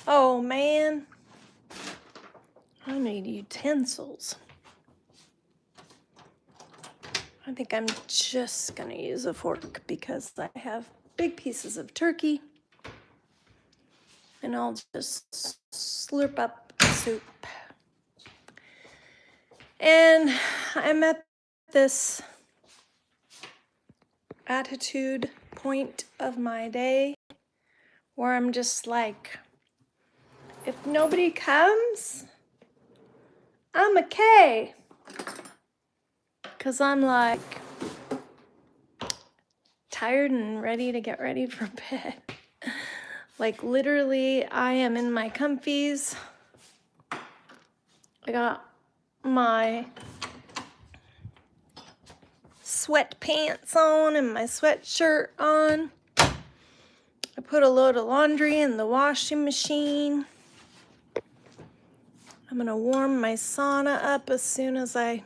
Oh man, I need utensils. I think I'm just gonna use a fork because I have big pieces of turkey, and I'll just slurp up the soup. And I'm at this attitude point of my day where I'm just like, if nobody comes, I'm okay. Because I'm like tired and ready to get ready for bed. Like literally, I am in my comfies. I got my sweatpants on and my sweatshirt on. I put a load of laundry in the washing machine. I'm gonna warm my sauna up as soon as I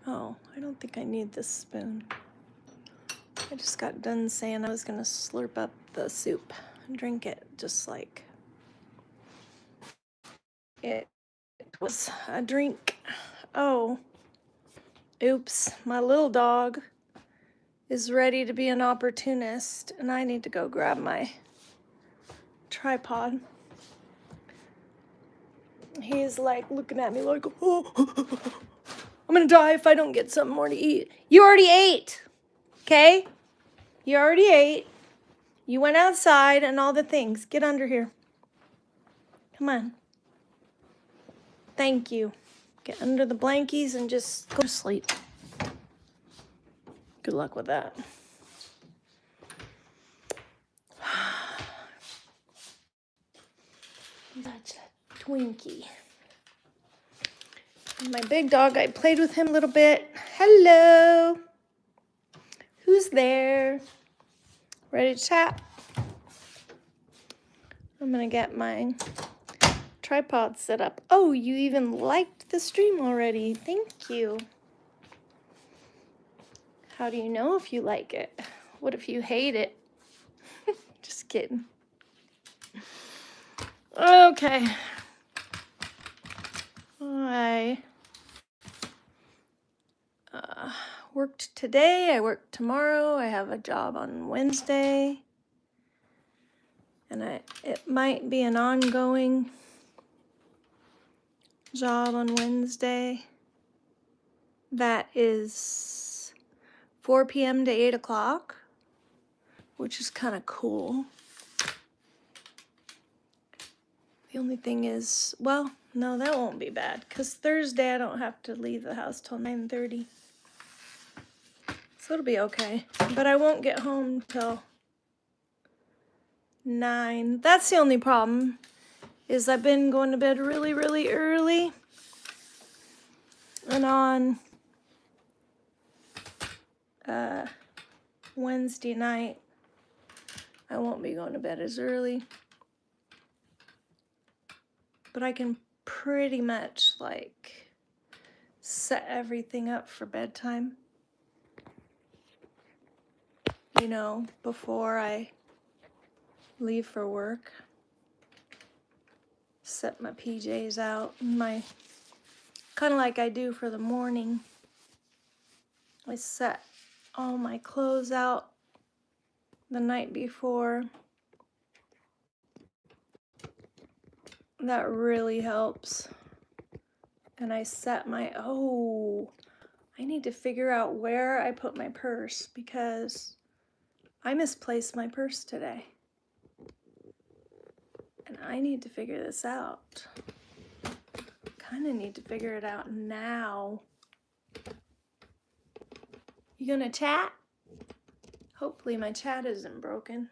don't think I need this spoon. I just got done saying I was gonna slurp up the soup and drink it just like it was a drink. Oh, oops, my little dog is ready to be an opportunist and I need to go grab my tripod. He's like looking at me like, oh, I'm gonna die if I don't get something more to eat. You already ate, okay? You already ate. You went outside and all the things. Get under here. Come on. Thank you. Get under the blankies and just go to sleep. Good luck with that. Such a Twinkie. My big dog, I played with him a little bit. Hello. Who's there? Ready to chat? I'm gonna get my tripod set up. Oh, you even liked the stream already. Thank you. How do you know if you like it? What if you hate it? Just kidding. Okay. I worked today. I work tomorrow. I have a job on Wednesday. And it might be an ongoing job on Wednesday. That is 4 p.m. to 8 o'clock, which is kind of cool. The only thing is, well, no, that won't be bad, because Thursday I don't have to leave the house till 9:30. So it'll be okay. But I won't get home till 9. That's the only problem, is I've been going to bed really, really early. And on Wednesday night, I won't be going to bed as early. But I can pretty much like set everything up for bedtime. You know, before I leave for work. Set my PJs out, kind of like I do for the morning. I set all my clothes out the night before. That really helps. And I set I need to figure out where I put my purse because I misplaced my purse today. And I need to figure this out. Kind of need to figure it out now. You gonna chat? Hopefully my chat isn't broken.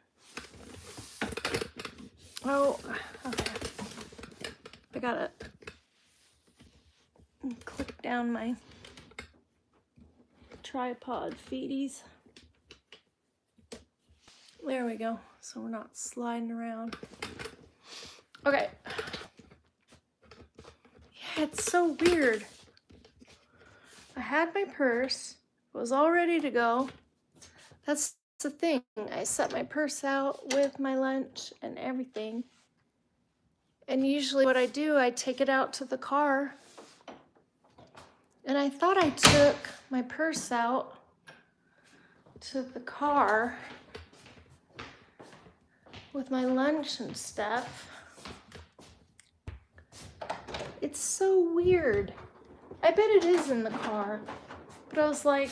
Oh, okay. I gotta click down my tripod feeties. There we go. So we're not sliding around. Okay. Yeah, it's so weird. I had my purse. It was all ready to go. That's the thing. I set my purse out with my lunch and everything. And usually what I do, I take it out to the car. And I thought I took my purse out to the car with my lunch and stuff. It's so weird. I bet it is in the car. But I was like,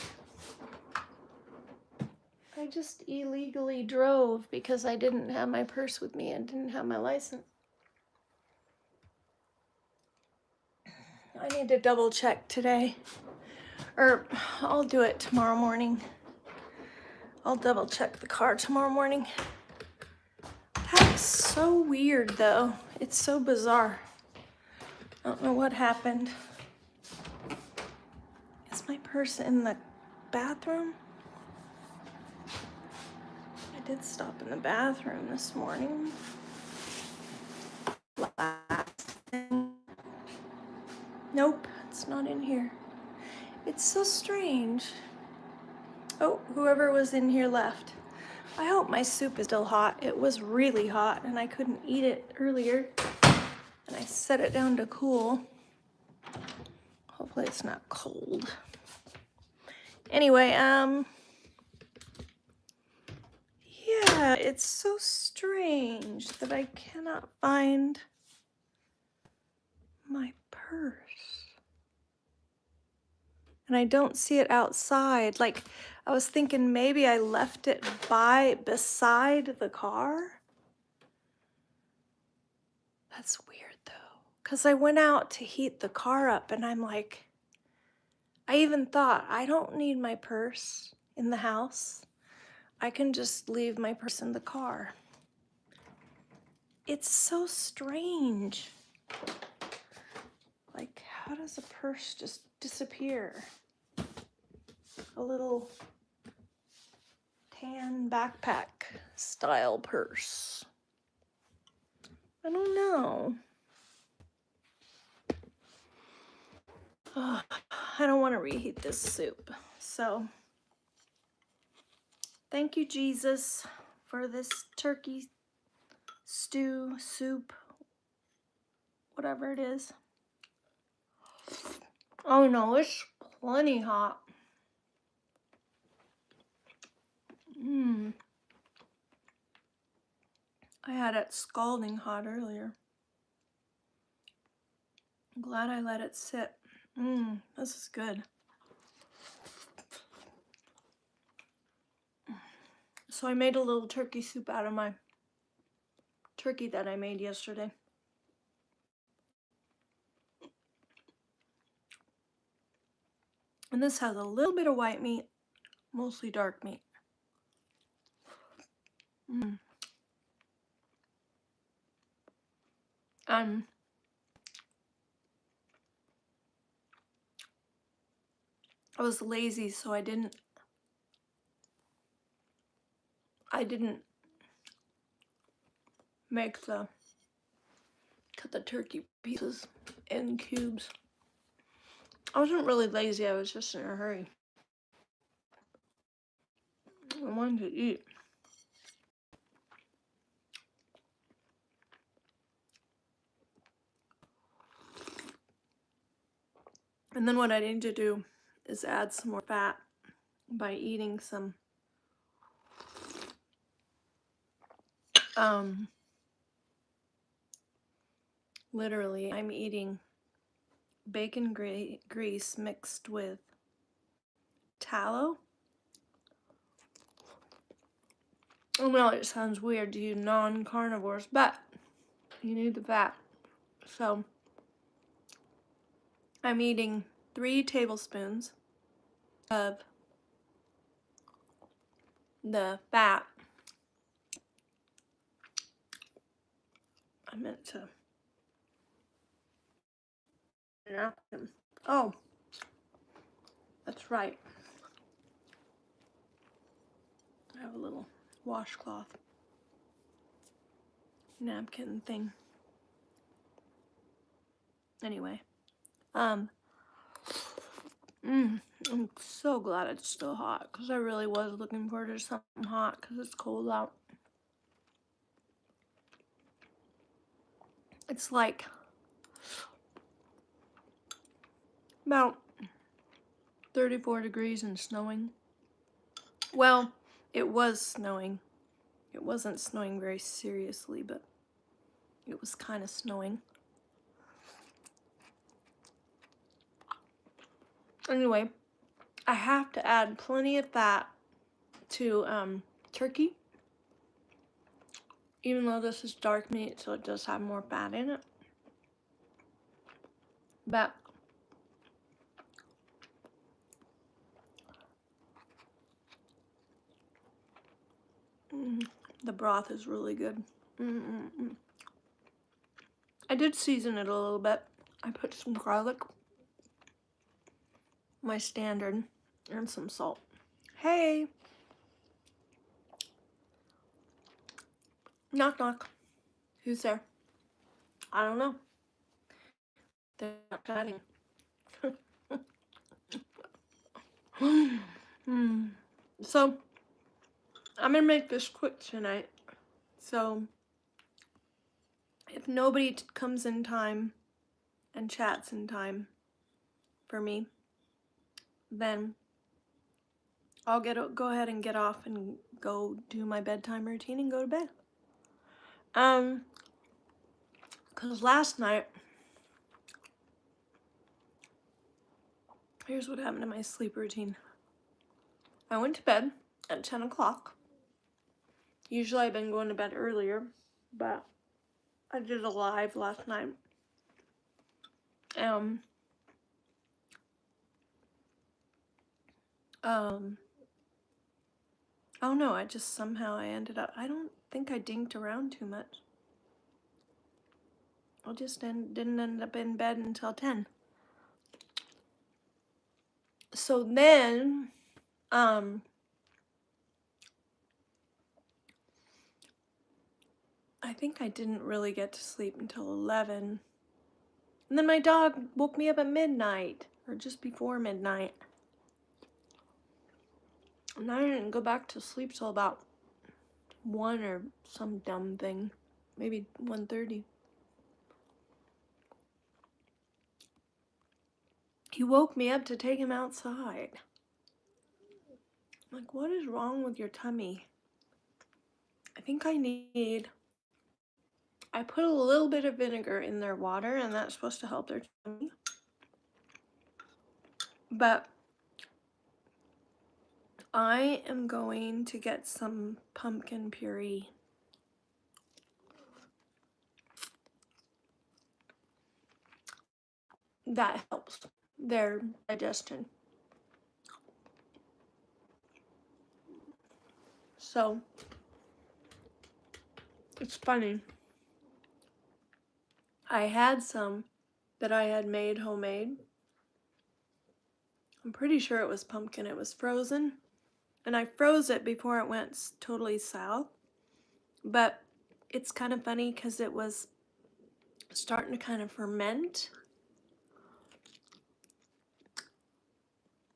I just illegally drove because I didn't have my purse with me and didn't have my license. I need to double check today. Or I'll do it tomorrow morning. I'll double check the car tomorrow morning. That's so weird though. It's so bizarre. I don't know what happened. Is my purse in the bathroom? I did stop in the bathroom this morning. Nope, it's not in here. It's so strange. Oh, whoever was in here left. I hope my soup is still hot. It was really hot and I couldn't eat it earlier. And I set it down to cool. Hopefully it's not cold. Anyway, yeah, it's so strange that I cannot find my purse. And I don't see it outside. Like, I was thinking maybe I left it beside the car. That's weird though, because I went out to heat the car up and I'm like, I even thought, I don't need my purse in the house. I can just leave my purse in the car. It's so strange. Like, how does a purse just disappear? A little tan backpack style purse. I don't know. Oh, I don't want to reheat this soup. So, thank you, Jesus, for this turkey stew, soup, whatever it is. Oh no, it's plenty hot. I had it scalding hot earlier. I'm glad I let it sit. This is good. So I made a little turkey soup out of my turkey that I made yesterday. And this has a little bit of white meat, mostly dark meat. I was lazy, so I didn't cut the turkey pieces in cubes. I wasn't really lazy, I was just in a hurry. I wanted to eat. And then what I need to do is add some more fat by eating some literally I'm eating bacon grease mixed with tallow. I know it sounds weird to you non-carnivores, but you need the fat. So I'm eating 3 tablespoons of the fat. I meant to napkin. Oh, that's right. I have a little washcloth napkin thing. Anyway, I'm so glad it's still hot because I really was looking forward to something hot because it's cold out. It's like about 34 degrees and snowing. Well, it was snowing. It wasn't snowing very seriously, but it was kind of snowing. Anyway, I have to add plenty of fat to turkey, even though this is dark meat, so it does have more fat in it. But the broth is really good. I did season it a little bit. I put some garlic, my standard, and some salt. Hey! Knock knock. Who's there? I don't know. They're not chatting. So, I'm gonna make this quick tonight. So, if nobody comes in time and chats in time for me, then I'll go ahead and get off and go do my bedtime routine and go to bed. Cause last night, here's what happened to my sleep routine. I went to bed at 10 o'clock. Usually I've been going to bed earlier, but I did a live last night. Oh no, I just somehow I don't think I dinked around too much. I just didn't end up in bed until 10. So then, I think I didn't really get to sleep until 11. And then my dog woke me up at midnight, or just before midnight. And I didn't go back to sleep till about 1 or some dumb thing. Maybe 1:30. He woke me up to take him outside. I'm like, what is wrong with your tummy? I think I put a little bit of vinegar in their water, and that's supposed to help their tummy. But I am going to get some pumpkin puree. That helps their digestion. So, it's funny. I had some that I had made homemade. I'm pretty sure it was pumpkin. It was frozen. And I froze it before it went totally south. But it's kind of funny because it was starting to kind of ferment.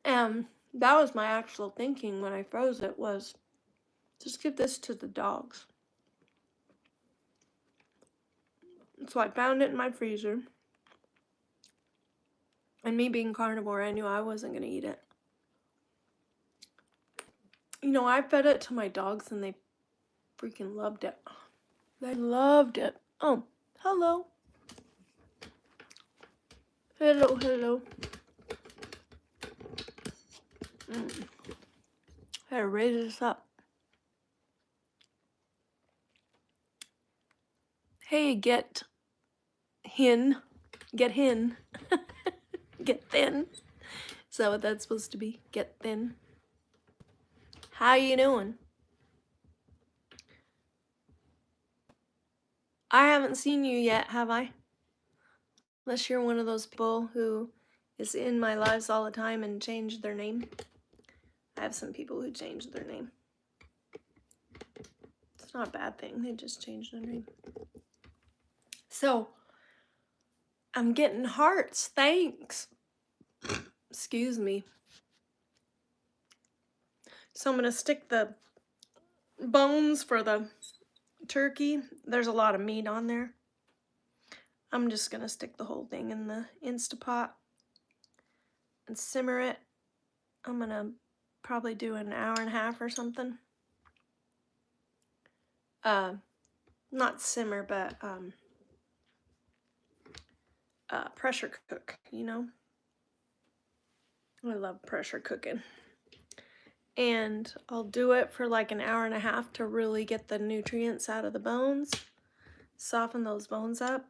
And that was my actual thinking when I froze it, was just give this to the dogs. So I found it in my freezer. And me being carnivore, I knew I wasn't going to eat it. You know, I fed it to my dogs and they freaking loved it. They loved it. Oh, hello. Hello, hello. I gotta raise this up. Hey, get hin. Get hin. Get thin. Is that what that's supposed to be? Get thin. How you doing? I haven't seen you yet, have I? Unless you're one of those people who is in my lives all the time and change their name. I have some people who change their name. It's not a bad thing, they just change their name. So, I'm getting hearts, thanks. Excuse me. So I'm going to stick the bones for the turkey. There's a lot of meat on there. I'm just going to stick the whole thing in the Instapot and simmer it. I'm going to probably do an hour and a half or something. Not simmer, but pressure cook, you know? I love pressure cooking. And I'll do it for like an hour and a half to really get the nutrients out of the bones, soften those bones up.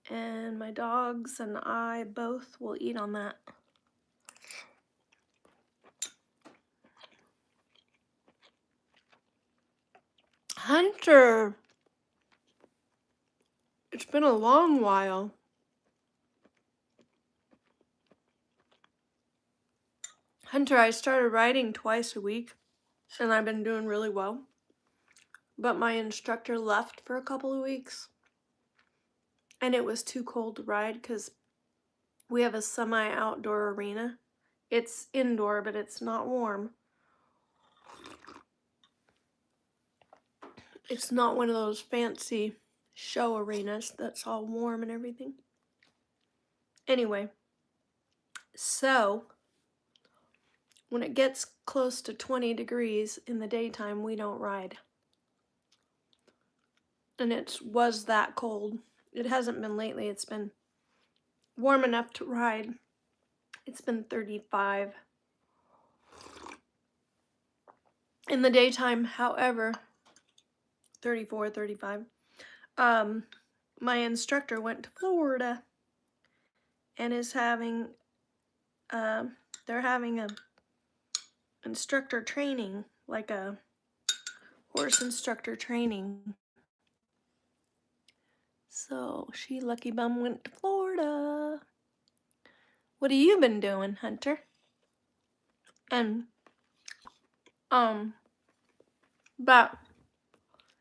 And my dogs and I both will eat on that. Hunter! It's been a long while. Hunter, I started riding twice a week, and I've been doing really well. But my instructor left for a couple of weeks, and it was too cold to ride because we have a semi-outdoor arena. It's indoor, but it's not warm. It's not one of those fancy show arenas that's all warm and everything. Anyway, so when it gets close to 20 degrees in the daytime, we don't ride. And it was that cold. It hasn't been lately. It's been warm enough to ride. It's been 35. In the daytime, however, 34, 35. My instructor went to Florida and is having, they're having a instructor training, like a horse instructor training. So she lucky bum went to Florida. What have you been doing, Hunter? And but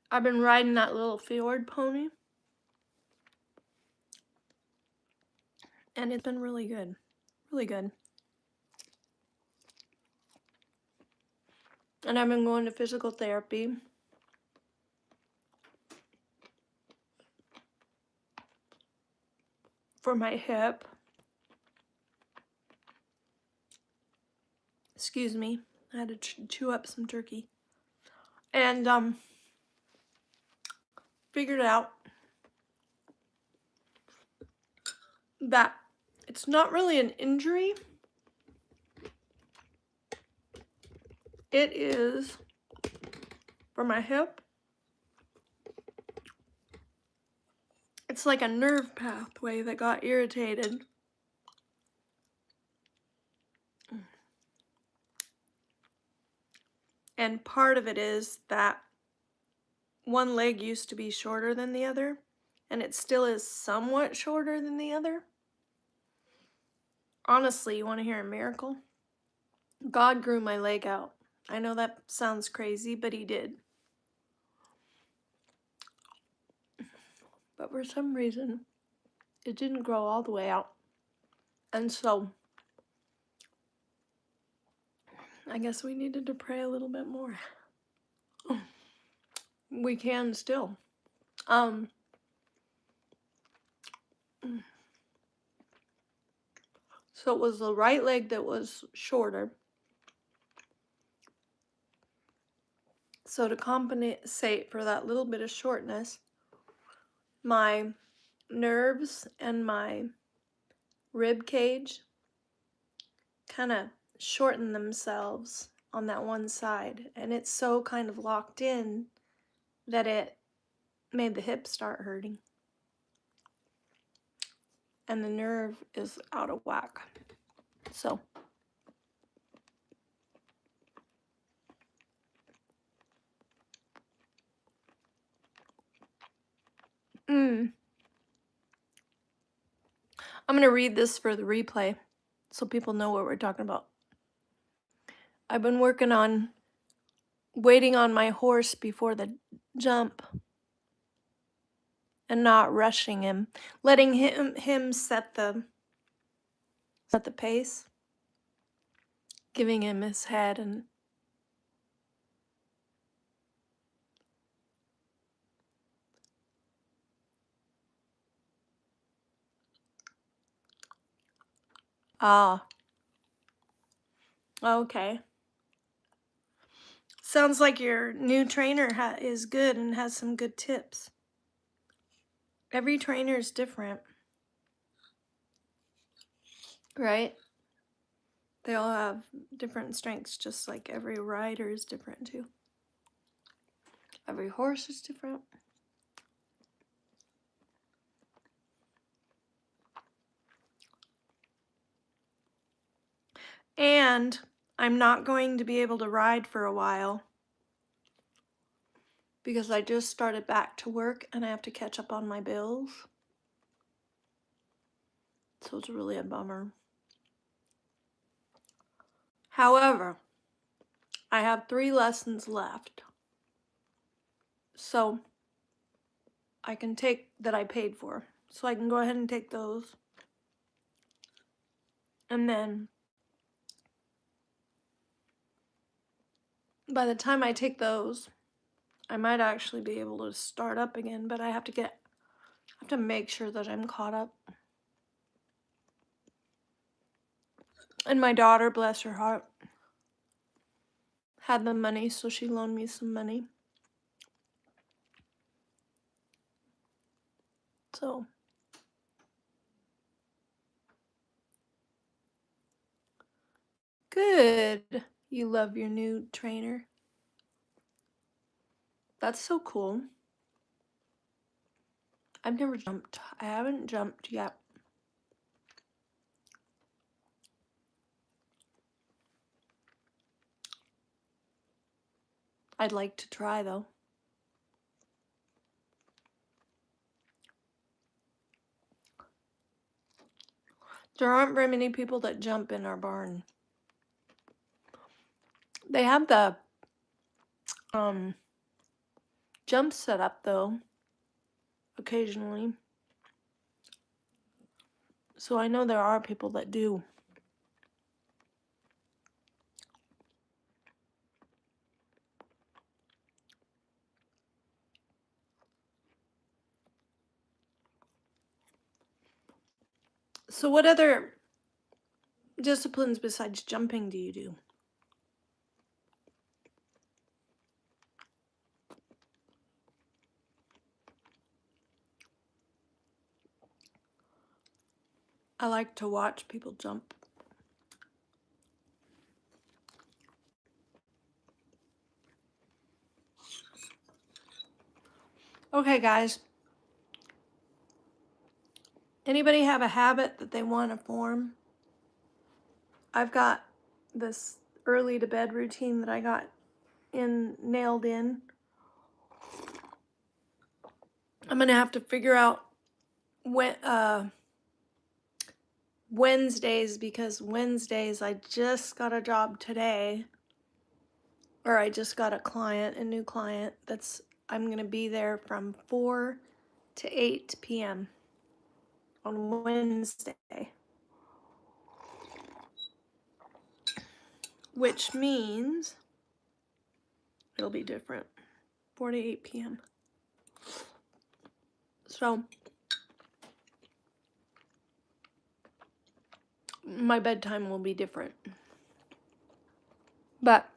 I've been riding that little Fjord pony, and it's been really good, really good. And I've been going to physical therapy for my hip. Excuse me, I had to chew up some turkey. And figured out that it's not really an injury. It is for my hip. It's like a nerve pathway that got irritated. And part of it is that one leg used to be shorter than the other, and it still is somewhat shorter than the other. Honestly, you want to hear a miracle? God grew my leg out. I know that sounds crazy, but he did. But for some reason, it didn't grow all the way out. And so, I guess we needed to pray a little bit more. We can still. So it was the right leg that was shorter. So to compensate for that little bit of shortness, my nerves and my rib cage kind of shortened themselves on that one side, and it's so kind of locked in that it made the hip start hurting. And the nerve is out of whack. So I'm going to read this for the replay so people know what we're talking about. I've been working on waiting on my horse before the jump and not rushing him, letting him set the At the pace, giving him his head and okay. Sounds like your new trainer is good and has some good tips. Every trainer is different, right? They all have different strengths, just like every rider is different too. Every horse is different. And I'm not going to be able to ride for a while because I just started back to work and I have to catch up on my bills. So it's really a bummer. However, I have 3 lessons left. So I can take that I paid for. So I can go ahead and take those. And then by the time I take those, I might actually be able to start up again, but I have to make sure that I'm caught up. And my daughter, bless her heart, had the money, so she loaned me some money. So good. You love your new trainer. That's so cool. I've never jumped. I haven't jumped yet. I'd like to try though. There aren't very many people that jump in our barn. They have the jump set up though, occasionally. So I know there are people that do. So what other disciplines besides jumping do you do? I like to watch people jump. Okay, guys. Anybody have a habit that they want to form? I've got this early to bed routine that I got nailed in. I'm gonna have to figure out when Wednesdays, because Wednesdays I just got a job today, or I just got a new client that's I'm gonna be there from 4 to 8 p.m. on Wednesday, which means it'll be different, 4 to 8 p.m. So my bedtime will be different, but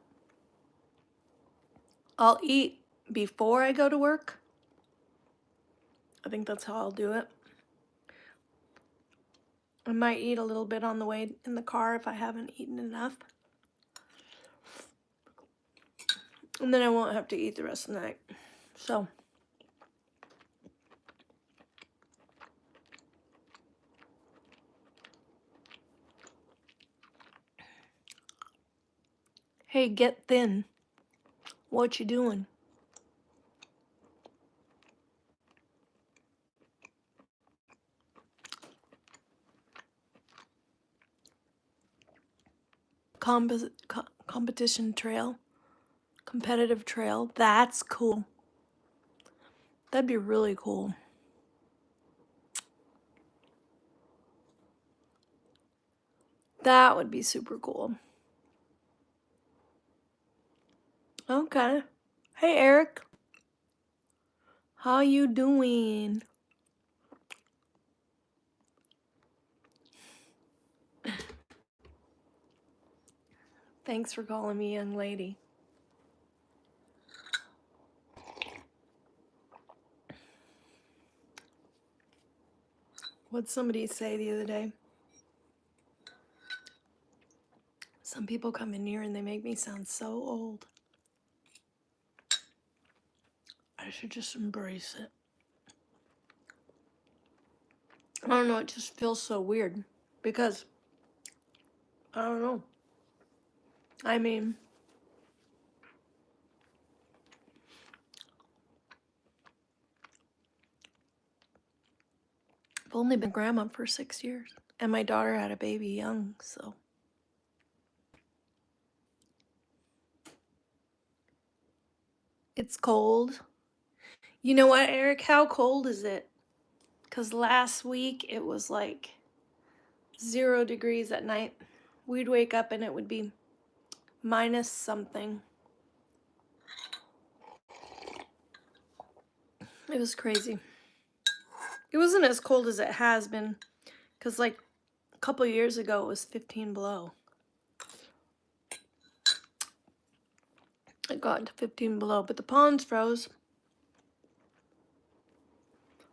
I'll eat before I go to work. I think that's how I'll do it. I might eat a little bit on the way in the car if I haven't eaten enough. And then I won't have to eat the rest of the night. So hey, get thin. What you doing? Competition trail. Competitive trail. That's cool. That'd be really cool. That would be super cool. Okay. Hey, Eric. How you doing? Thanks for calling me young lady. What'd somebody say the other day? Some people come in here and they make me sound so old. I should just embrace it. I don't know, it just feels so weird because, I don't know. I mean, I've only been grandma for 6 years, and my daughter had a baby young, so. It's cold. You know what, Eric? How cold is it? Because last week it was like 0 degrees at night. We'd wake up and it would be minus something. It was crazy. It wasn't as cold as it has been, because like a couple years ago it was 15 below. It got to 15 below, but the ponds froze.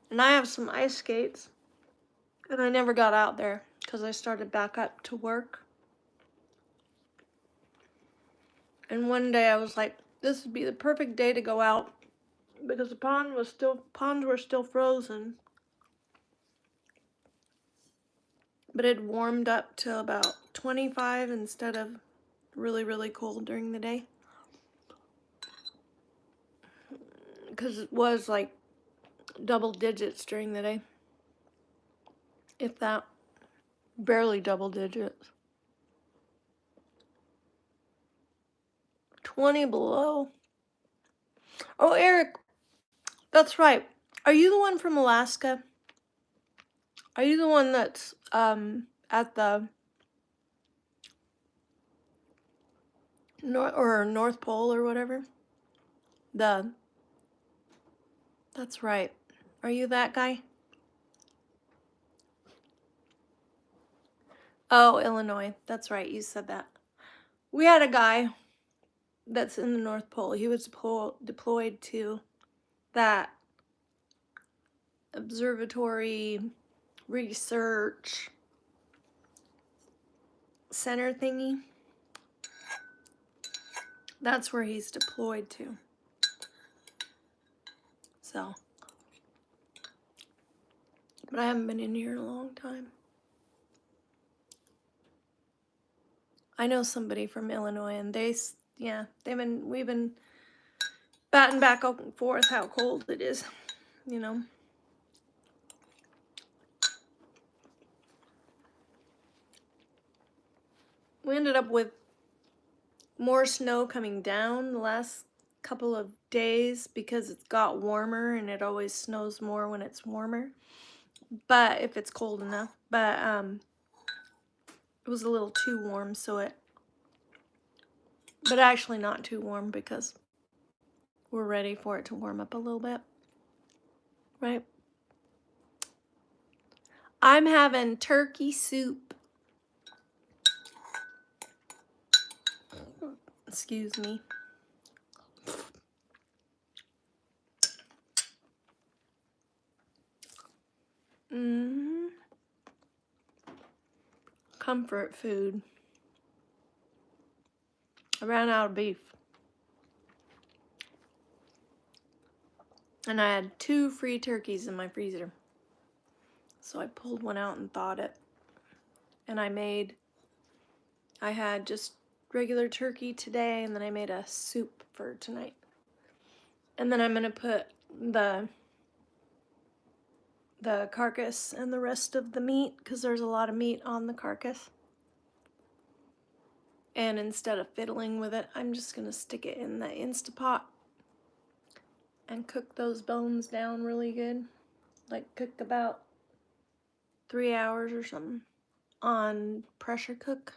And I have some ice skates, and I never got out there because I started back up to work. And one day I was like, this would be the perfect day to go out because the ponds were still frozen. But it warmed up to about 25 instead of really, really cold during the day. Because it was like double digits during the day. If that, barely double digits. 20 below. Oh, Eric, that's right. Are you the one from Alaska? Are you the one that's at the North Pole or whatever? That's right. Are you that guy? Oh, Illinois. That's right. You said that. We had a guy that's in the North Pole. He was deployed to that observatory research center thingy. That's where he's deployed to. So, but I haven't been in here in a long time. I know somebody from Illinois, and we've been batting back and forth how cold it is, you know. We ended up with more snow coming down the last couple of days because it's got warmer, and it always snows more when it's warmer. But if it's cold enough, but it was a little too warm, but actually not too warm because we're ready for it to warm up a little bit, right? I'm having turkey soup. Excuse me. Comfort food. I ran out of beef. And I had 2 free turkeys in my freezer. So I pulled one out and thawed it. And I had just regular turkey today, and then I made a soup for tonight. And then I'm gonna put the carcass and the rest of the meat, because there's a lot of meat on the carcass. And instead of fiddling with it, I'm just gonna stick it in the Instapot and cook those bones down really good. Like cook about 3 hours or something. on pressure cook.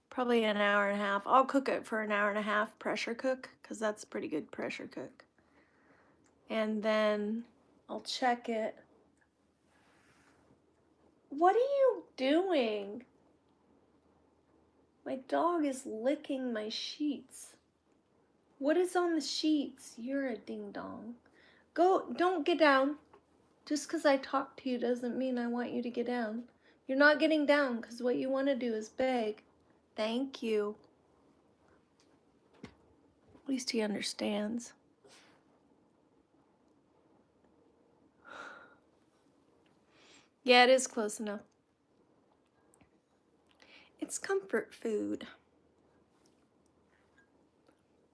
Probably an hour and a half. I'll cook it for an hour and a half pressure cook because that's pretty good pressure cook. And then I'll check it. What are you doing? My dog is licking my sheets. What is on the sheets? You're a ding dong. Go, don't get down. Just because I talk to you doesn't mean I want you to get down. You're not getting down because what you want to do is beg. Thank you. At least he understands. Yeah, it is close enough. It's comfort food.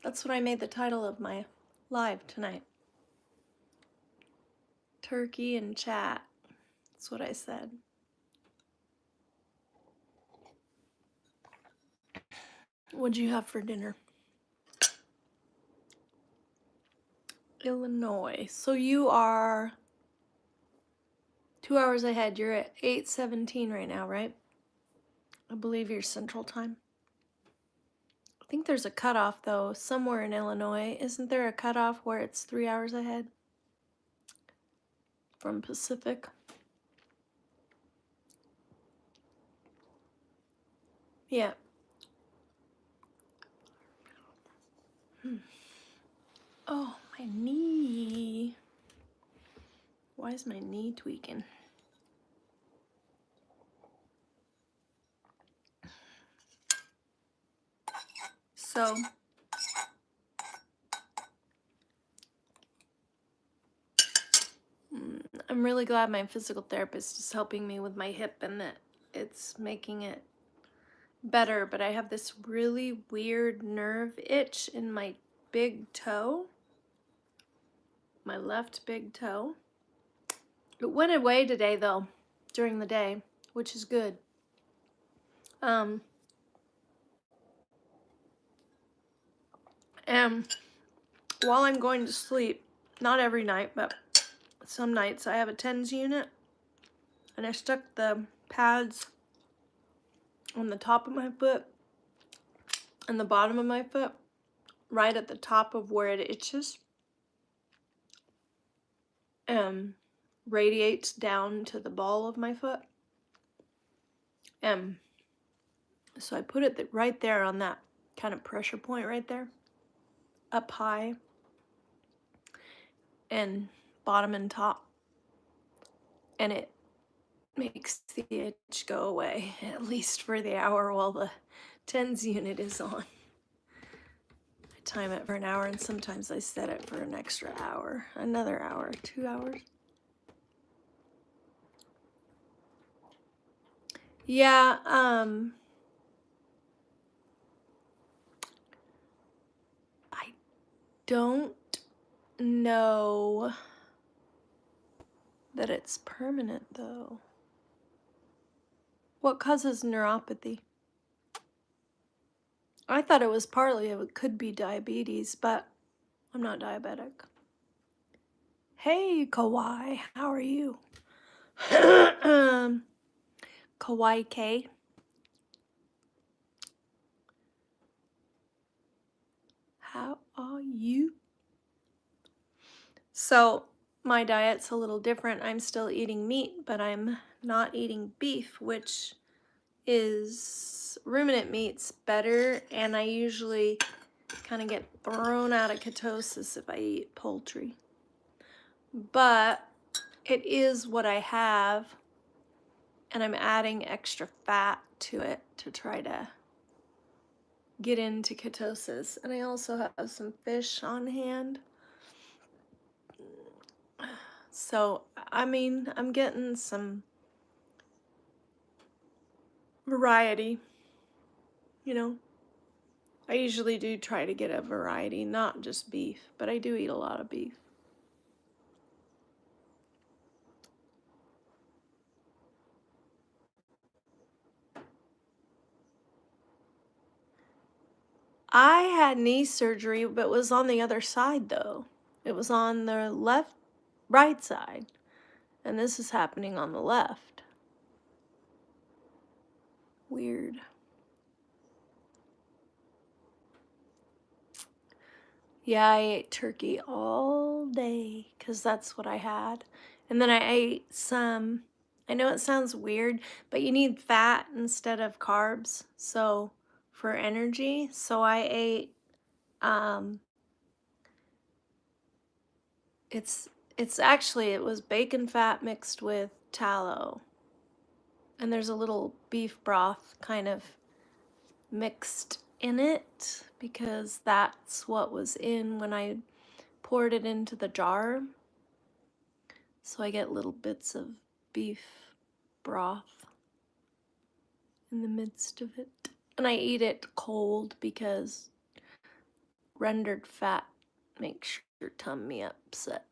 That's what I made the title of my live tonight. Turkey and chat. That's what I said. What'd you have for dinner? Illinois. So you are 2 hours ahead. You're at 8:17 right now, right? I believe you're Central Time. I think there's a cutoff, though, somewhere in Illinois. Isn't there a cutoff where it's 3 hours ahead from Pacific? Yeah. Oh, my knee. Why is my knee tweaking? So, I'm really glad my physical therapist is helping me with my hip and that it's making it better, but I have this really weird nerve itch in my big toe, my left big toe. It went away today, though, during the day, which is good. And while I'm going to sleep, not every night, but some nights, I have a TENS unit, and I stuck the pads on the top of my foot and the bottom of my foot, right at the top of where it itches, radiates down to the ball of my foot. So I put it right there on that kind of pressure point right there, up high, and bottom and top, and it makes the itch go away, at least for the hour while the TENS unit is on. I time it for an hour, and sometimes I set it for an extra hour, another hour, 2 hours. Yeah, I don't know that it's permanent, though. What causes neuropathy? I thought it was partly it could be diabetes, but I'm not diabetic. Hey, Kawhi, how are you? Kawhi K. How are you? So, my diet's a little different. I'm still eating meat, but I'm not eating beef, which is ruminant meat's better, and I usually kind of get thrown out of ketosis if I eat poultry. But it is what I have, and I'm adding extra fat to it to try to get into ketosis. And I also have some fish on hand. So, I mean, I'm getting some variety, you know. I usually do try to get a variety, not just beef, but I do eat a lot of beef. I had knee surgery, but it was on the other side, though. It was on the right side, and this is happening on the left. Weird. Yeah, I ate turkey all day because that's what I had. And then I ate some, I know it sounds weird, but you need fat instead of carbs. So for energy, so I ate, um, it's actually, it was bacon fat mixed with tallow. And there's a little beef broth kind of mixed in it because that's what was in when I poured it into the jar. So I get little bits of beef broth in the midst of it. And I eat it cold because rendered fat makes your tummy upset.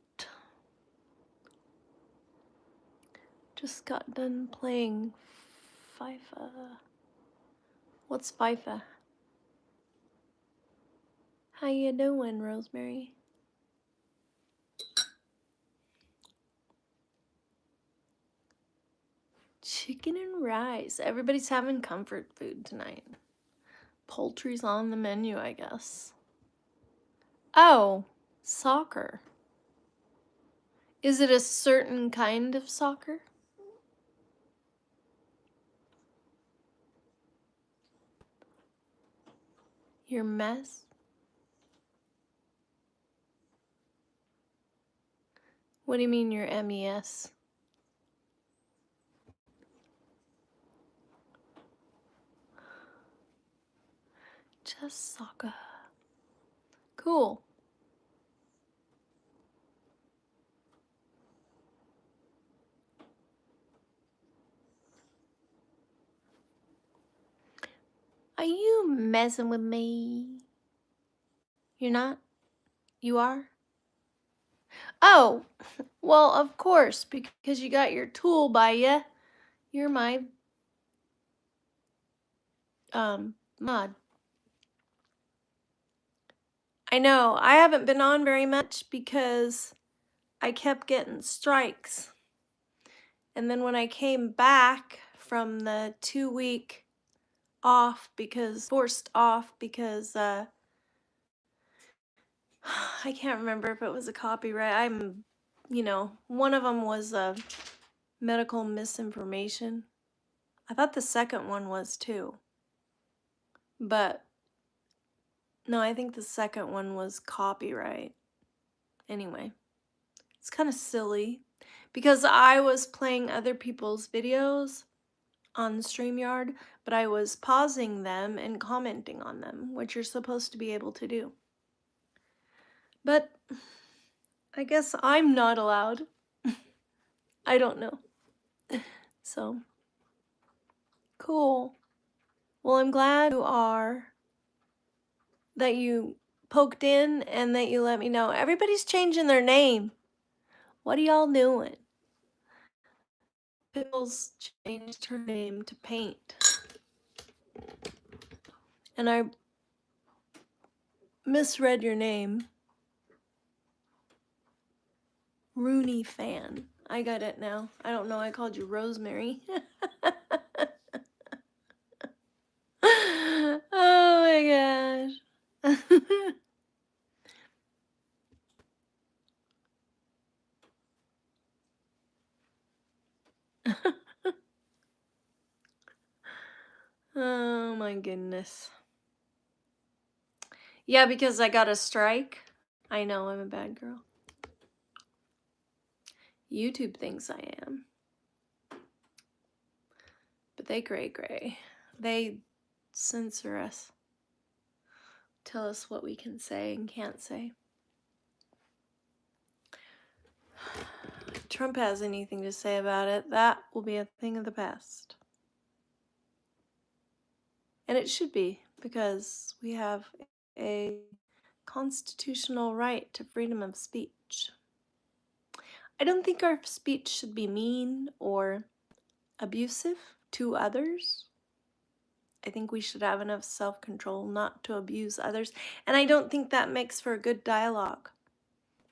Just got done playing FIFA. What's FIFA? How you doing, Rosemary? Chicken and rice. Everybody's having comfort food tonight. Poultry's on the menu, I guess. Oh, soccer. Is it a certain kind of soccer? Your mess? What do you mean your MES? Just soccer. Cool. Are you messing with me? You're not? You are? Oh, well, of course, because you got your tool by ya. You're my mod. I know, I haven't been on very much because I kept getting strikes. And then when I came back from the 2-week forced off because I can't remember if it was a copyright. One of them was medical misinformation. I thought the second one was too. But no, I think the second one was copyright. Anyway, it's kind of silly because I was playing other people's videos on StreamYard, but I was pausing them and commenting on them, which you're supposed to be able to do. But I guess I'm not allowed. I don't know. So, cool. Well, I'm glad that you poked in and that you let me know. Everybody's changing their name. What are y'all doing? Pickles changed her name to Paint. And I misread your name. Rooney fan. I got it now. I don't know, I called you Rosemary. Oh my gosh. Oh my goodness. Yeah, because I got a strike. I know I'm a bad girl. YouTube thinks I am. But they gray. They censor us. Tell us what we can say and can't say. If Trump has anything to say about it, that will be a thing of the past. And it should be, because we have a constitutional right to freedom of speech. I don't think our speech should be mean or abusive to others. I think we should have enough self-control not to abuse others. And I don't think that makes for a good dialogue.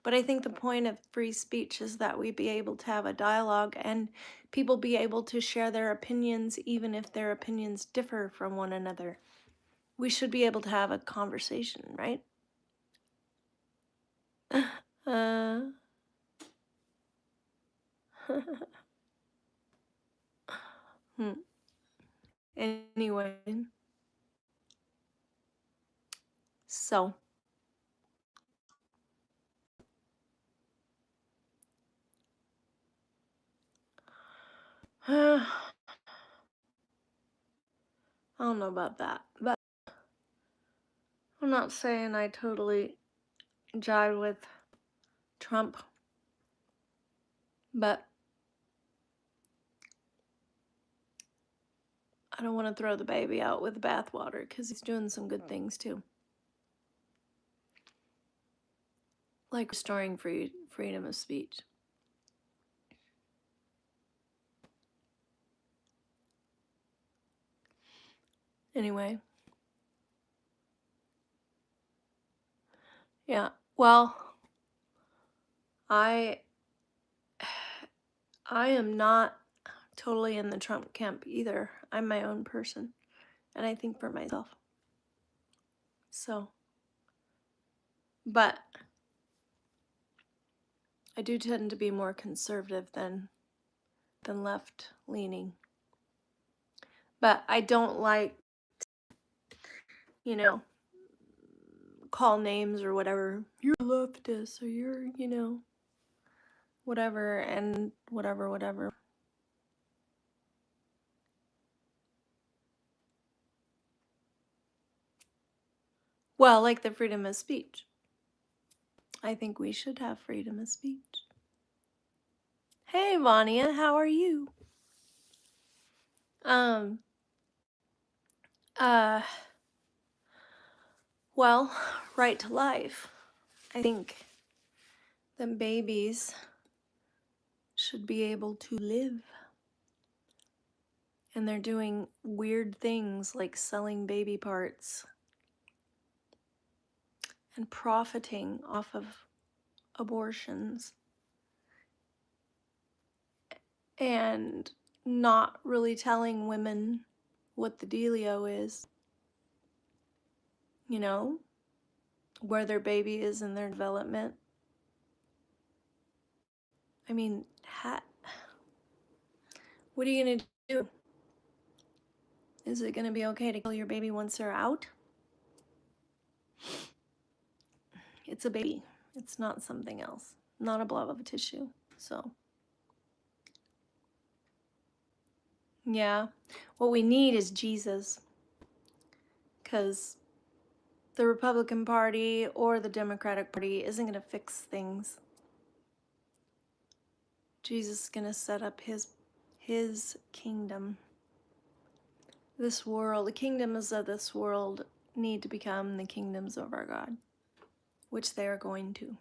But I think the point of free speech is that we be able to have a dialogue and people be able to share their opinions, even if their opinions differ from one another. We should be able to have a conversation, right? Uh, anyway, so I don't know about that, but I'm not saying I totally jive with Trump, but I don't want to throw the baby out with the bathwater because he's doing some good things too, like restoring freedom of speech. Anyway, yeah. Well, I am not totally in the Trump camp either. I'm my own person, and I think for myself. So, but I do tend to be more conservative than left leaning. But I don't like, call names or whatever. You're a leftist or you're, whatever and whatever. Well, like the freedom of speech. I think we should have freedom of speech. Hey, Vania, how are you? Well, right to life. I think the babies should be able to live. And they're doing weird things like selling baby parts and profiting off of abortions and not really telling women what the dealio is, where their baby is in their development. I mean, what are you going to do? Is it going to be okay to kill your baby once they're out? It's a baby. It's not something else, not a blob of tissue. So, yeah, what we need is Jesus, because the Republican Party or the Democratic Party isn't going to fix things. Jesus is going to set up his kingdom. This world, the kingdoms of this world need to become the kingdoms of our God, which they are going to.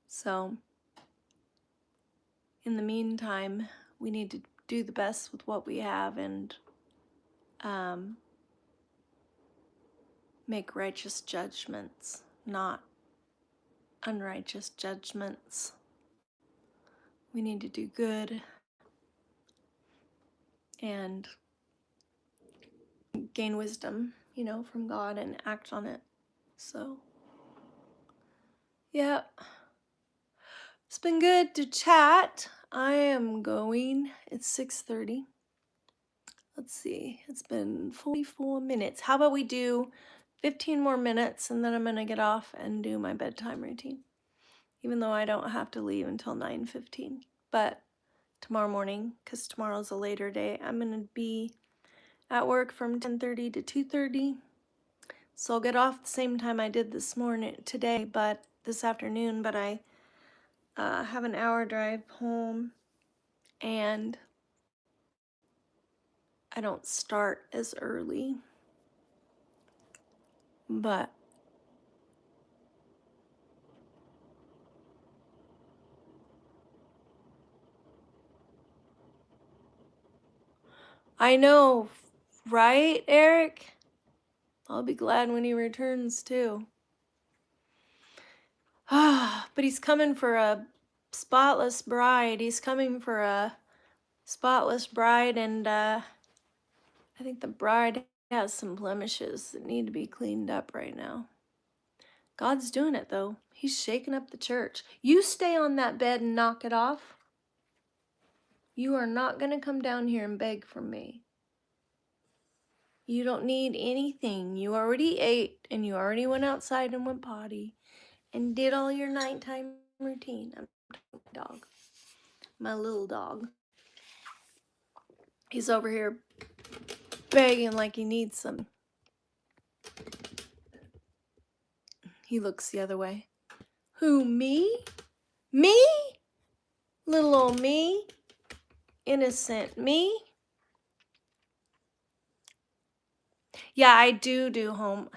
So, in the meantime, we need to do the best with what we have and make righteous judgments, not unrighteous judgments. We need to do good and gain wisdom, from God and act on it. So, yeah. It's been good to chat. I am going. It's 6:30. Let's see. It's been 44 minutes. How about we do 15 more minutes and then I'm going to get off and do my bedtime routine. Even though I don't have to leave until 9:15. But tomorrow morning, because tomorrow's a later day, I'm going to be at work from 10:30 to 2:30. So I'll get off the same time I did this afternoon, but I have an hour drive home and I don't start as early. But I know, right, Eric? I'll be glad when he returns too. But he's coming for a spotless bride. He's coming for a spotless bride, and I think the bride has some blemishes that need to be cleaned up right now. God's doing it, though. He's shaking up the church. You stay on that bed and knock it off. You are not going to come down here and beg from me. You don't need anything. You already ate, and you already went outside and went potty and did all your nighttime routine. I'm talking to my dog. My little dog. He's over here begging like he needs some. He looks the other way. Who, me? Me? Little old me? Innocent me? Yeah, I do home.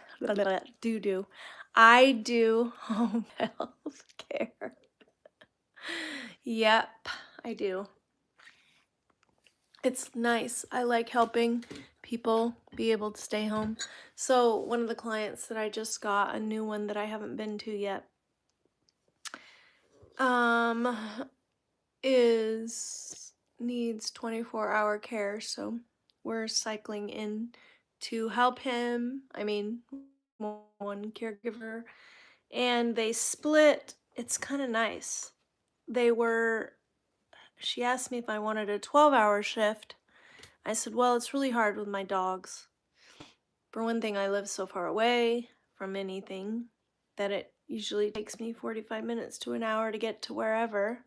I do home health care. Yep, I do. It's nice. I like helping people be able to stay home. So one of the clients that I just got, a new one that I haven't been to yet, needs 24-hour care. So we're cycling in to help him. I mean, one caregiver, and they split. It's kind of nice. She asked me if I wanted a 12-hour shift. I said, well, it's really hard with my dogs. For one thing, I live so far away from anything that it usually takes me 45 minutes to an hour to get to wherever.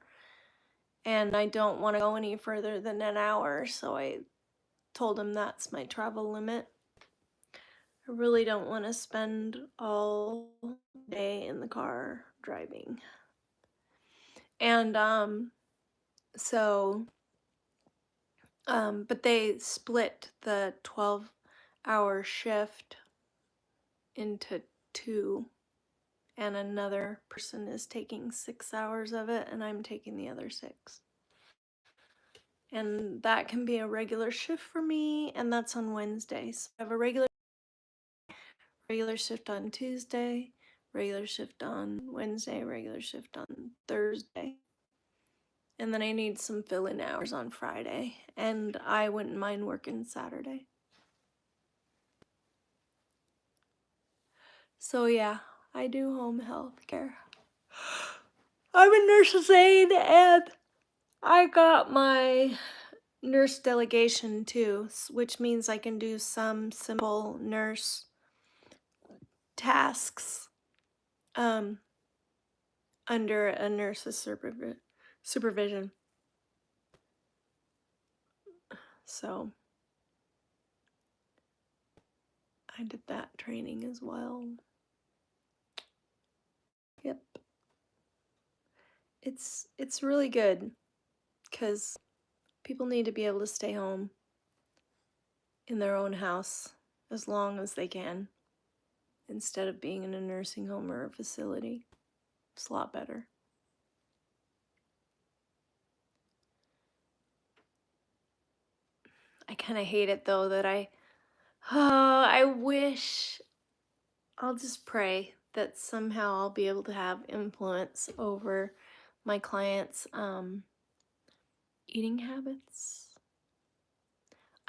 And I don't want to go any further than an hour, so I told him that's my travel limit. I really don't want to spend all day in the car driving. And but they split the 12-hour shift into 2, and another person is taking 6 hours of it, and I'm taking the other 6. And that can be a regular shift for me, and that's on Wednesdays. I have a regular shift on Tuesday, regular shift on Wednesday, regular shift on Thursday. And then I need some fill-in hours on Friday, and I wouldn't mind working Saturday. So yeah, I do home health care. I'm a nurse's aide, and I got my nurse delegation too, which means I can do some simple nurse tasks under a nurse's supervision. So I did that training as well. Yep. It's really good because people need to be able to stay home in their own house as long as they can instead of being in a nursing home or a facility. It's a lot better. I kind of hate it though that I wish, I'll just pray that somehow I'll be able to have influence over my clients' eating habits.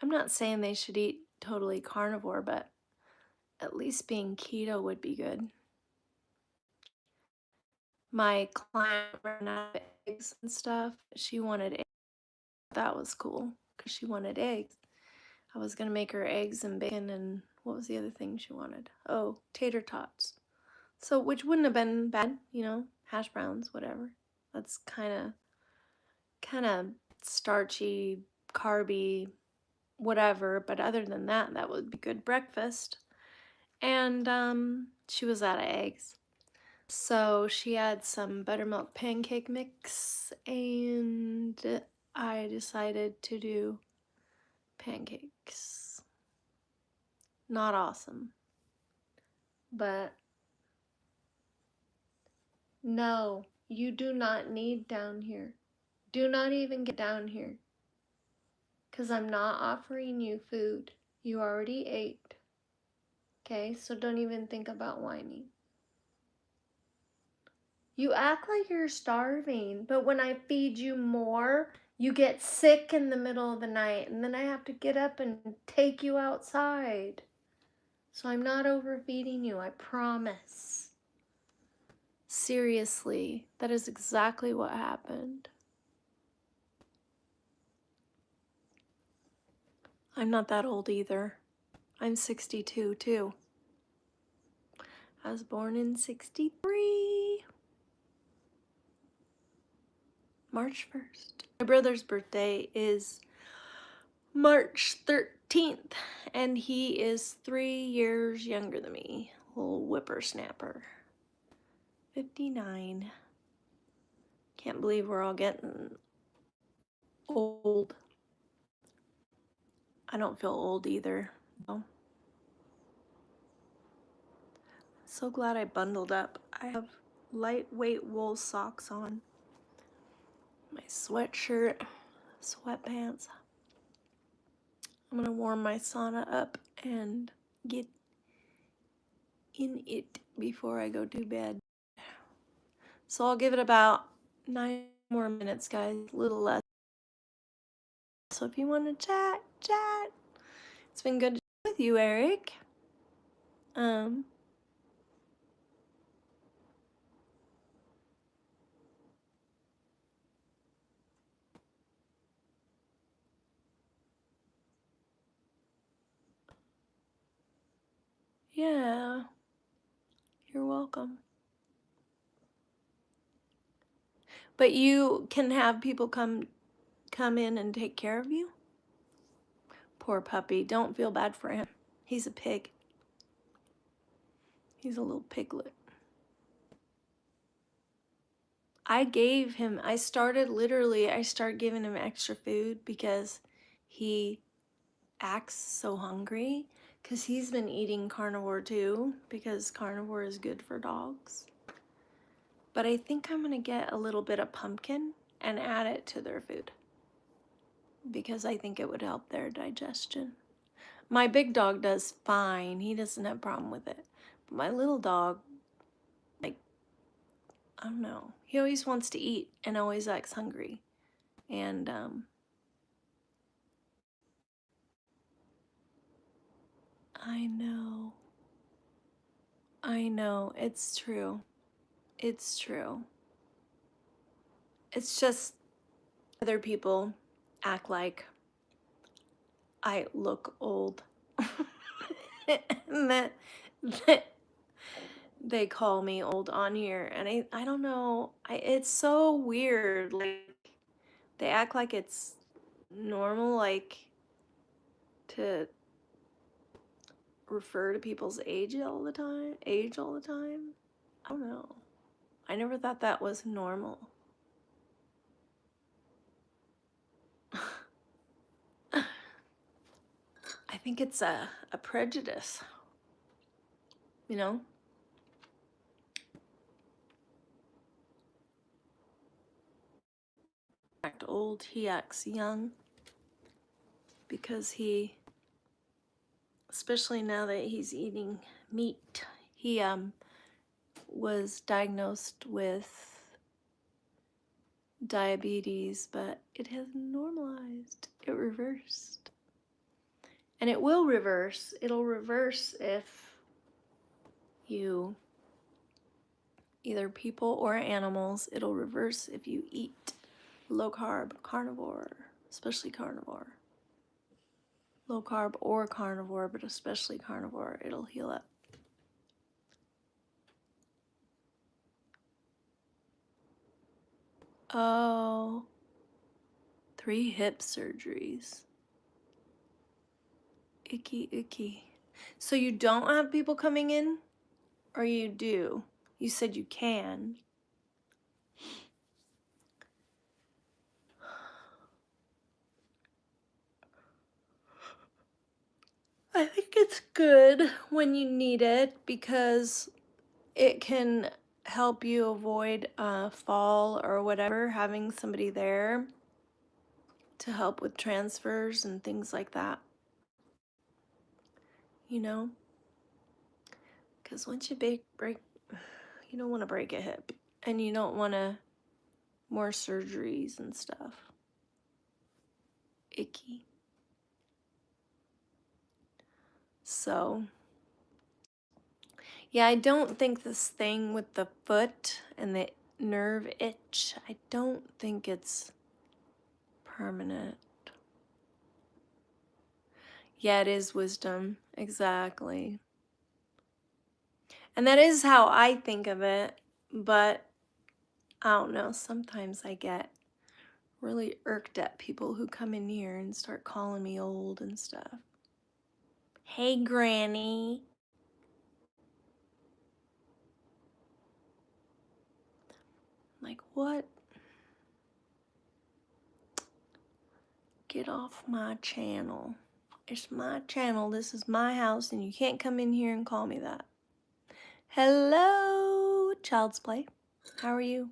I'm not saying they should eat totally carnivore, but at least being keto would be good. My client ran out of eggs and stuff. She wanted eggs. That was cool because she wanted eggs. I was going to make her eggs and bacon, and what was the other thing she wanted? Oh, tater tots. So, which wouldn't have been bad, hash browns, whatever. That's kind of starchy, carby, whatever. But other than that, that would be good breakfast. And she was out of eggs. So she had some buttermilk pancake mix, and I decided to do pancakes. Not awesome. But no, you do not need down here. Do not even get down here. Because I'm not offering you food. You already ate. Okay, so don't even think about whining. You act like you're starving, but when I feed you more, you get sick in the middle of the night, and then I have to get up and take you outside. So I'm not overfeeding you, I promise. Seriously, that is exactly what happened. I'm not that old either. I'm 62 too. I was born in 63. March 1st. My brother's birthday is March 13th, and he is 3 years younger than me. Little whippersnapper. 59. Can't believe we're all getting old. I don't feel old either. No. So glad I bundled up. I have lightweight wool socks on, my sweatshirt, sweatpants. I'm gonna warm my sauna up and get in it before I go to bed. So I'll give it about 9 more minutes, guys, a little less. So if you want to chat, chat. It's been good to chat with you, Eric. Yeah, you're welcome. But you can have people come in and take care of you? Poor puppy. Don't feel bad for him. He's a pig. He's a little piglet. I started giving him extra food because he acts so hungry, because he's been eating carnivore too, because carnivore is good for dogs. But I think I'm gonna get a little bit of pumpkin and add it to their food, because I think it would help their digestion. My big dog does fine. He doesn't have a problem with it. But my little dog, like, I don't know. He always wants to eat and always acts hungry. And I know. It's true. It's true. It's just other people act like I look old. And that they call me old on here, and I don't know. It's so weird. Like, they act like it's normal, like, to refer to people's age all the time. I don't know. I never thought that was normal. I think it's a prejudice, you know? Act old, he acts young, because especially now that he's eating meat, he was diagnosed with diabetes, but it has normalized. It reversed. And it will reverse. It'll reverse if you, either people or animals, it'll reverse if you eat low carb, carnivore, especially carnivore. Low carb or carnivore, but especially carnivore, it'll heal up. Oh, 3 hip surgeries. Icky, icky. So you don't have people coming in? Or you do? You said you can. I think it's good when you need it, because it can help you avoid a fall or whatever, having somebody there to help with transfers and things like that. You know? Because once you break, you don't want to break a hip. and you don't want to more surgeries and stuff. Icky. So, yeah, I don't think this thing with the foot and the nerve itch, I don't think it's permanent. Yeah, it is wisdom. Exactly. And that is how I think of it, but I don't know. Sometimes I get really irked at people who come in here and start calling me old and stuff. Hey, Granny. Like, what? Get off my channel. It's my channel. This is my house, and you can't come in here and call me that. Hello, Child's Play. How are you?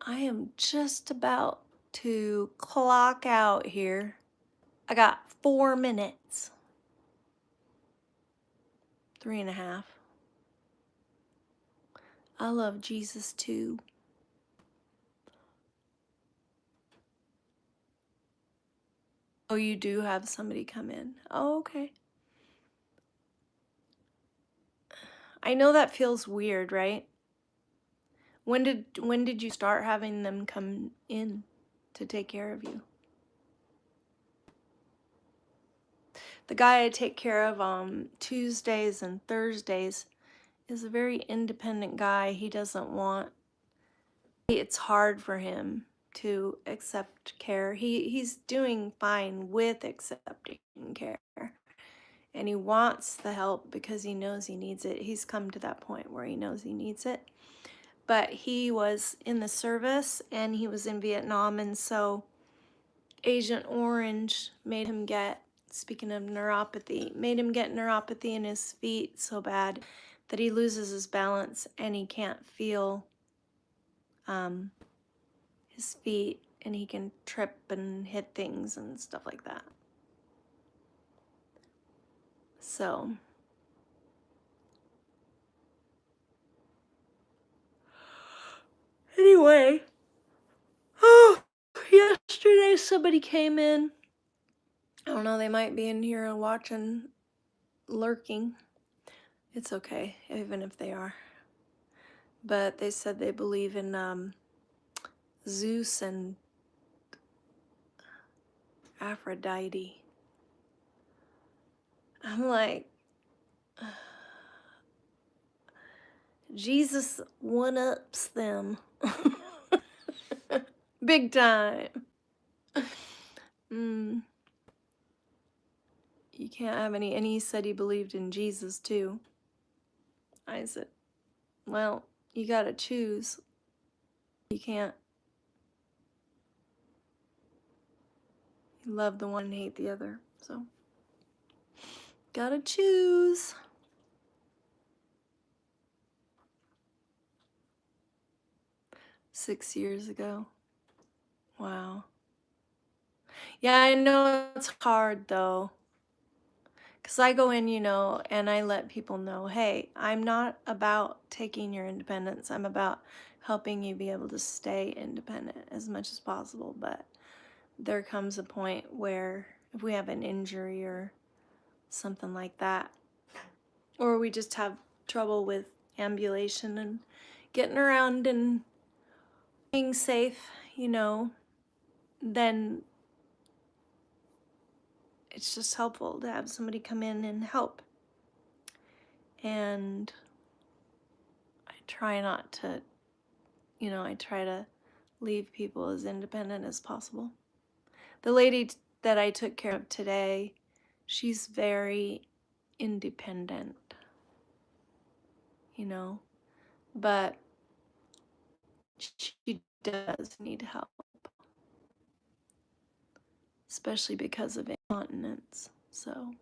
I am just about to clock out here. I got 4 minutes. 3.5. I love Jesus too. Oh, you do have somebody come in. Oh, okay. I know that feels weird, right? When did you start having them come in to take care of you? The guy I take care of on Tuesdays and Thursdays is a very independent guy. He doesn't want, it's hard for him to accept care. He's doing fine with accepting care. And he wants the help because he knows he needs it. He's come to that point where he knows he needs it. But he was in the service and he was in Vietnam, and so Agent Orange made him get, speaking of neuropathy, made him get neuropathy in his feet so bad that he loses his balance and he can't feel his feet, and he can trip and hit things and stuff like that. So anyway, oh, yesterday somebody came in. I don't know, they might be in here watching, lurking. It's okay, even if they are. But they said they believe in Zeus and Aphrodite. I'm like, Jesus one-ups them. Big time. You can't have any. And he said he believed in Jesus too. I said, well, you gotta choose. You can't. You love the one and hate the other. So, gotta choose. Six years ago. Wow. Yeah, I know it's hard though. Because I go in, and I let people know, hey, I'm not about taking your independence. I'm about helping you be able to stay independent as much as possible. But there comes a point where if we have an injury or something like that, or we just have trouble with ambulation and getting around and being safe, then it's just helpful to have somebody come in and help. And I try not to, I try to leave people as independent as possible. The lady that I took care of today, she's very independent, but she does need help, especially because of incontinence. So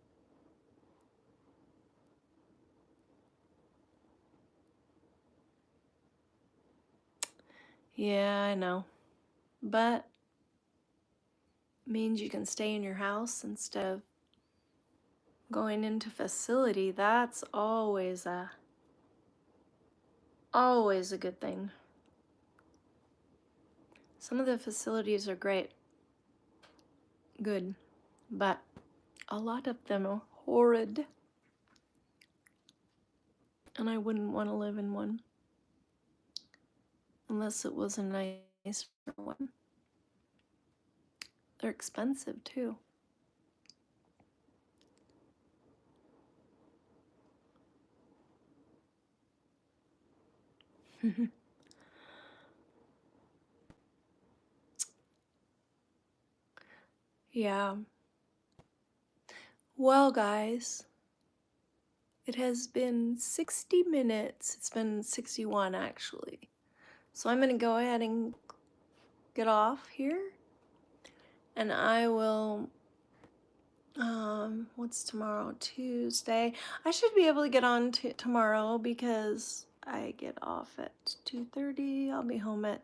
yeah, I know, but means you can stay in your house instead of going into facility. That's always a always a good thing. Some of the facilities are great, good, but a lot of them are horrid, and I wouldn't want to live in one unless it was a nice one. They're expensive too. Yeah. Well, guys, it has been 60 minutes. It's been 61 actually. So I'm going to go ahead and get off here. And I will, what's tomorrow? Tuesday. I should be able to get on to tomorrow because I get off at 2:30. I'll be home I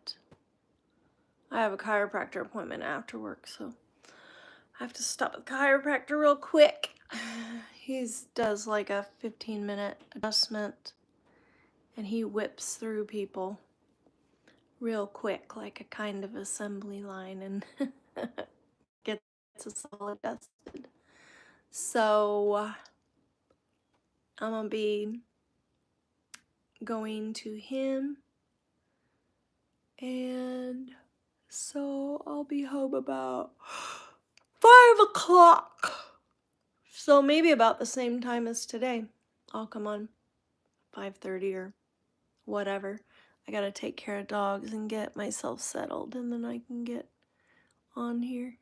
have a chiropractor appointment after work, so I have to stop at the chiropractor real quick. He does like a 15-minute adjustment, and he whips through people real quick, like a kind of assembly line, and gets us all adjusted. So I'm gonna be going to him, and so I'll be home about 5 o'clock. So maybe about the same time as today. I'll come on 5:30 or whatever. I gotta take care of dogs and get myself settled, and then I can get on here.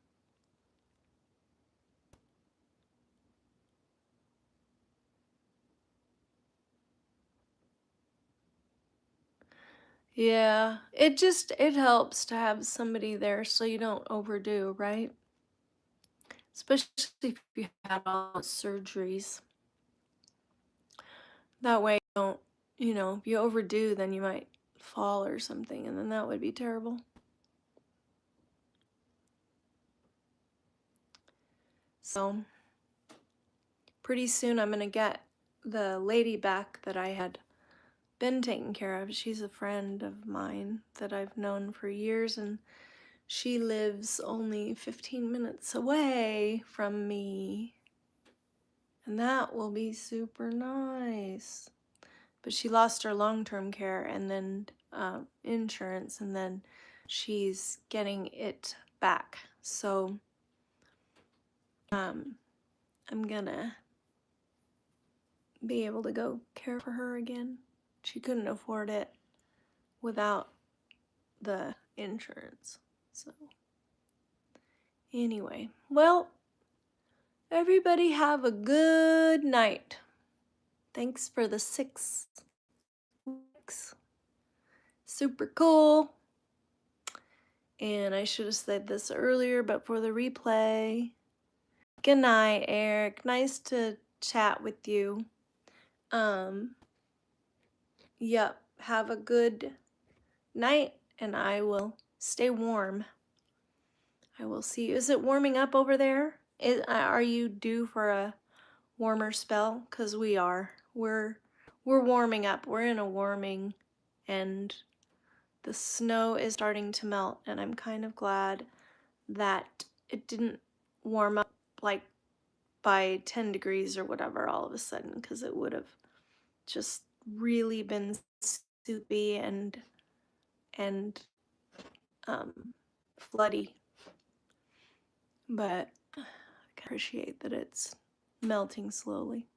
Yeah, it helps to have somebody there so you don't overdo, right? Especially if you had all the surgeries. That way you don't, if you overdo, then you might fall or something, and then that would be terrible. So, pretty soon I'm gonna get the lady back that I had been taking care of. She's a friend of mine that I've known for years, and she lives only 15 minutes away from me. And that will be super nice. But she lost her long-term care and then insurance, and then she's getting it back. So I'm gonna be able to go care for her again. She couldn't afford it without the insurance. So anyway, well, everybody have a good night. Thanks for the 6 weeks. Super cool. And I should have said this earlier, but for the replay, good night, Eric. Nice to chat with you. Yep, have a good night, and I will stay warm. I will see you. Is it warming up over there? Are you due for a warmer spell? Because we are. We're warming up. We're in a warming, and the snow is starting to melt, and I'm kind of glad that it didn't warm up like by 10 degrees or whatever all of a sudden, because it would have just really been soupy and floody. But I can appreciate that it's melting slowly.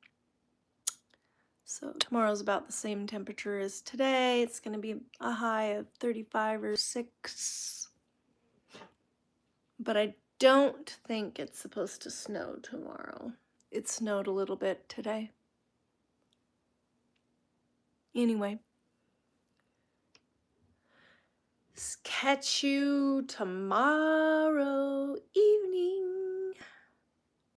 So tomorrow's about the same temperature as today. It's going to be a high of 35 or 6. But I don't think it's supposed to snow tomorrow. It snowed a little bit today. Anyway, catch you tomorrow evening.